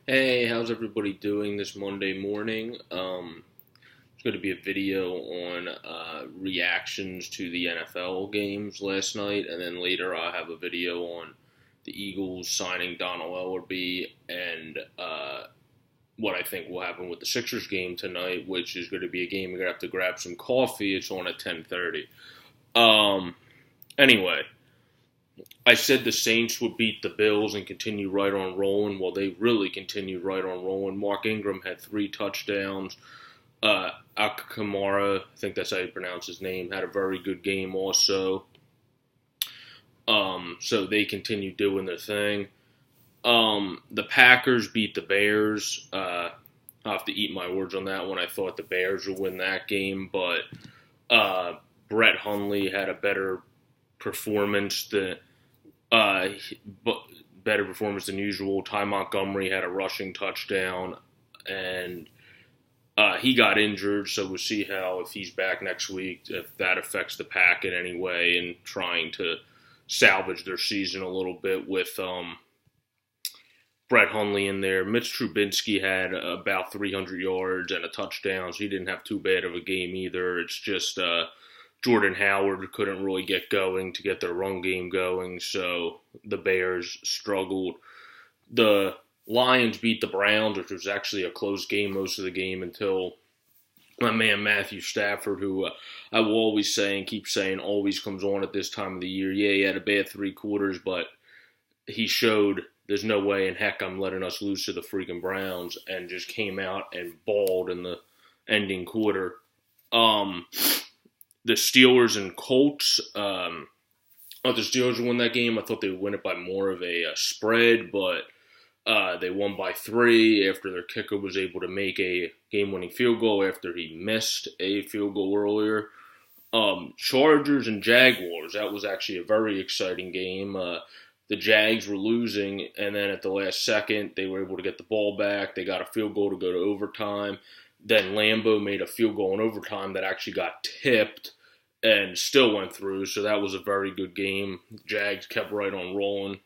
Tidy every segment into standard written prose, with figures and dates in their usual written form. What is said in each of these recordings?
Hey, how's everybody doing this Monday morning? It's going to be a video on reactions to the NFL games last night, and then later I'll have a video on the Eagles signing Donald Ellerbe and what I think will happen with the Sixers game tonight, which is going to be a game you're going to have to grab some coffee. It's on at 10:30. Um, anyway, I said the Saints would beat the Bills and continue right on rolling. Well, they really continued right on rolling. Mark Ingram had 3 touchdowns. Kamara, I think that's how you pronounce his name, had a very good game also. So they continue doing their thing. The Packers beat the Bears. I'll have to eat my words on that one. I thought the Bears would win that game, but Brett Hundley had a better performance than uh, better performance than usual. Ty Montgomery had a rushing touchdown, and he got injured, so we'll see how, if he's back next week, if that affects the Pack in any way in trying to salvage their season a little bit with Brett Hundley in there. Mitch Trubisky had about 300 yards and a touchdown, so he didn't have too bad of a game either. It's just Jordan Howard couldn't really get going to get their run game going, so the Bears struggled. The Lions beat the Browns, which was actually a close game most of the game until my man Matthew Stafford, who I will always say and keep saying always comes on at this time of the year. Yeah, he had a bad 3 quarters, but he showed there's no way in heck I'm letting us lose to the freaking Browns, and just came out and balled in the ending quarter. The Steelers and Colts. I thought the Steelers would win that game. I thought they would win it by more of a spread, but they won by 3 after their kicker was able to make a game-winning field goal after he missed a field goal earlier. Chargers and Jaguars. That was actually a very exciting game. The Jags were losing, and then at the last second, they were able to get the ball back. They got a field goal to go to overtime. Then Lambeau made a field goal in overtime that actually got tipped and still went through, so that was a very good game. Jags kept right on rolling.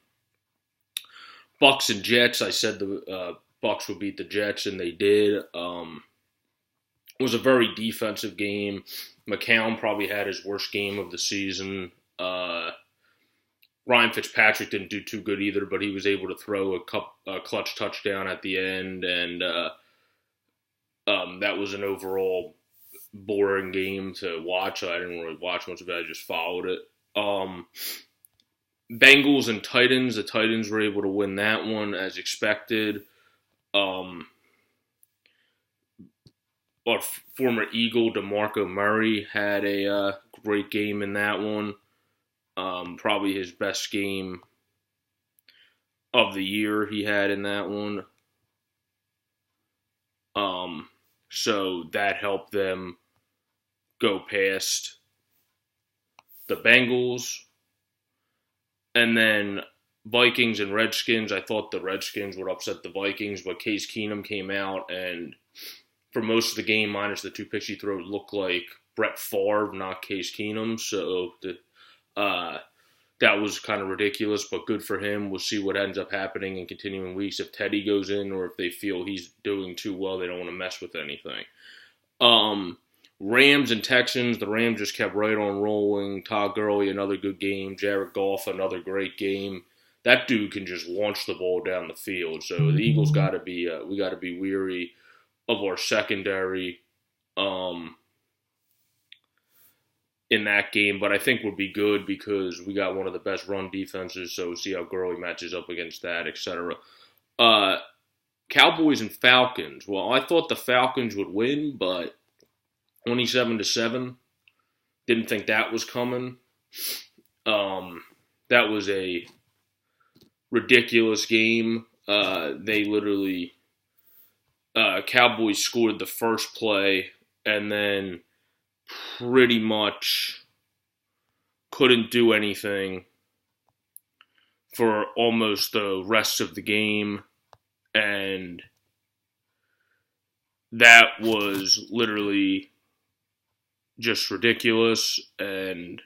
Bucks and Jets, I said the Bucks would beat the Jets, and they did. It was a very defensive game. McCown probably had his worst game of the season. Ryan Fitzpatrick didn't do too good either, but he was able to throw a clutch touchdown at the end, and that was an overall boring game to watch. I didn't really watch much of it. I just followed it. Bengals and Titans. The Titans were able to win that one as expected. Our former Eagle, DeMarco Murray, had a great game in that one. Probably his best game of the year he had in that one. So that helped them go past the Bengals. And then Vikings and Redskins. I thought the Redskins would upset the Vikings, but Case Keenum came out, and for most of the game, minus the 2 picks he threw, looked like Brett Favre, not Case Keenum. So that was kind of ridiculous, but good for him. We'll see what ends up happening in continuing weeks if Teddy goes in, or if they feel he's doing too well, they don't want to mess with anything. Rams and Texans. The Rams just kept right on rolling. Todd Gurley, another good game. Jared Goff, another great game. That dude can just launch the ball down the field. So the Eagles got to be we got to be weary of our secondary in that game, but I think would be good because we got one of the best run defenses. So we'll see how Gurley matches up against that, etc. Cowboys and Falcons. Well, I thought the Falcons would win, but 27-7. Didn't think that was coming. That was a ridiculous game. They literally Cowboys scored the first play and then pretty much couldn't do anything for almost the rest of the game, and that was literally just ridiculous. And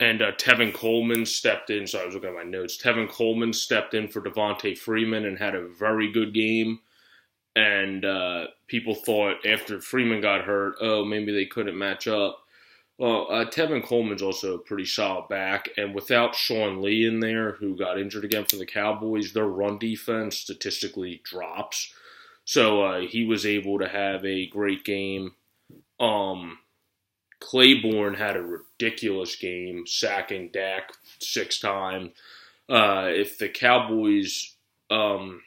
And Tevin Coleman stepped in. So I was looking at my notes. Tevin Coleman stepped in for Devontae Freeman and had a very good game. And people thought after Freeman got hurt, oh, maybe they couldn't match up. Well, Tevin Coleman's also a pretty solid back. And without Sean Lee in there, who got injured again for the Cowboys, their run defense statistically drops. So he was able to have a great game. Claiborne had a ridiculous game, sacking Dak 6 times. If the Cowboys, I'm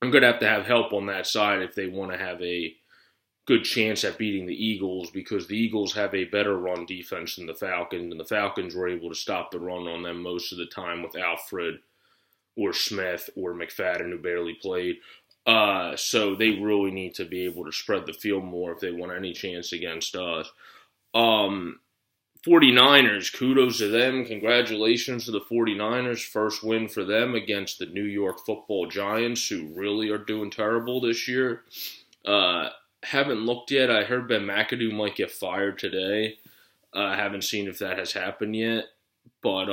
going to have help on that side if they want to have a good chance at beating the Eagles, because the Eagles have a better run defense than the Falcons, and the Falcons were able to stop the run on them most of the time with Alfred or Smith or McFadden, who barely played. So they really need to be able to spread the field more if they want any chance against us. 49ers, kudos to them. Congratulations to the 49ers. First win for them against the New York Football Giants, who really are doing terrible this year. Haven't looked yet. I heard Ben McAdoo might get fired today. I haven't seen if that has happened yet. But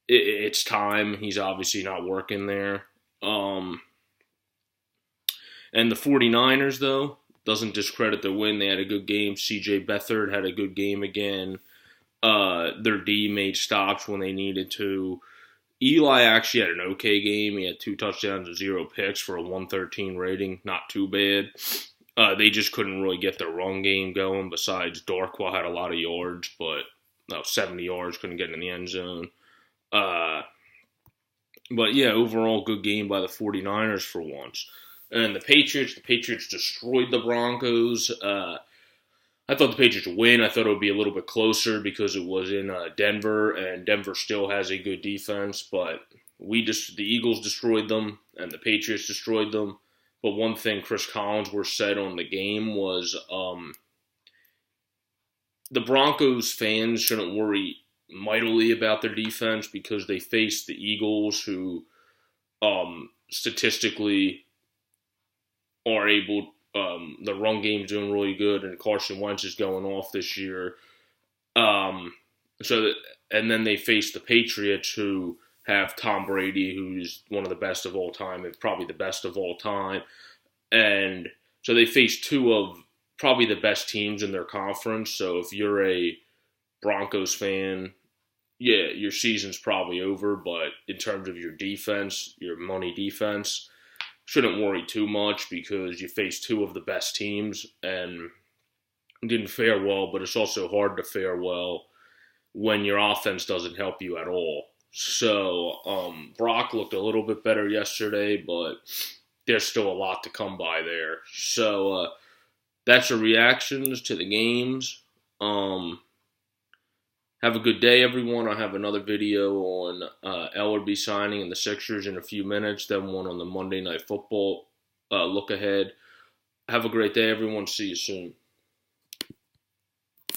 it's time. He's obviously not working there. And the 49ers, though, doesn't discredit their win. They had a good game. C.J. Beathard had a good game again. Their D made stops when they needed to. Eli actually had an okay game. He had 2 touchdowns and 0 picks for a 113 rating. Not too bad. They just couldn't really get their run game going. Besides, Dorqua had a lot of yards, but 70 yards, couldn't get in the end zone. But yeah, overall good game by the 49ers for once. And the Patriots destroyed the Broncos. I thought the Patriots would win. I thought it would be a little bit closer because it was in Denver, and Denver still has a good defense. But the Eagles destroyed them, and the Patriots destroyed them. But one thing Chris Collinsworth said on the game was the Broncos fans shouldn't worry mightily about their defense because they face the Eagles, who statistically are able. The run game's doing really good, and Carson Wentz is going off this year. And then they face the Patriots, who have Tom Brady, who's one of the best of all time, and probably the best of all time. And so they face 2 of probably the best teams in their conference. So if you're a Broncos fan, yeah, your season's probably over. But in terms of your defense, your money defense, shouldn't worry too much because you face 2 of the best teams and didn't fare well, but it's also hard to fare well when your offense doesn't help you at all. So Brock looked a little bit better yesterday, but there's still a lot to come by there. So that's your reactions to the games. Have a good day, everyone. I'll have another video on Ellerbe signing and the Sixers in a few minutes, then one on the Monday Night Football look ahead. Have a great day, everyone. See you soon.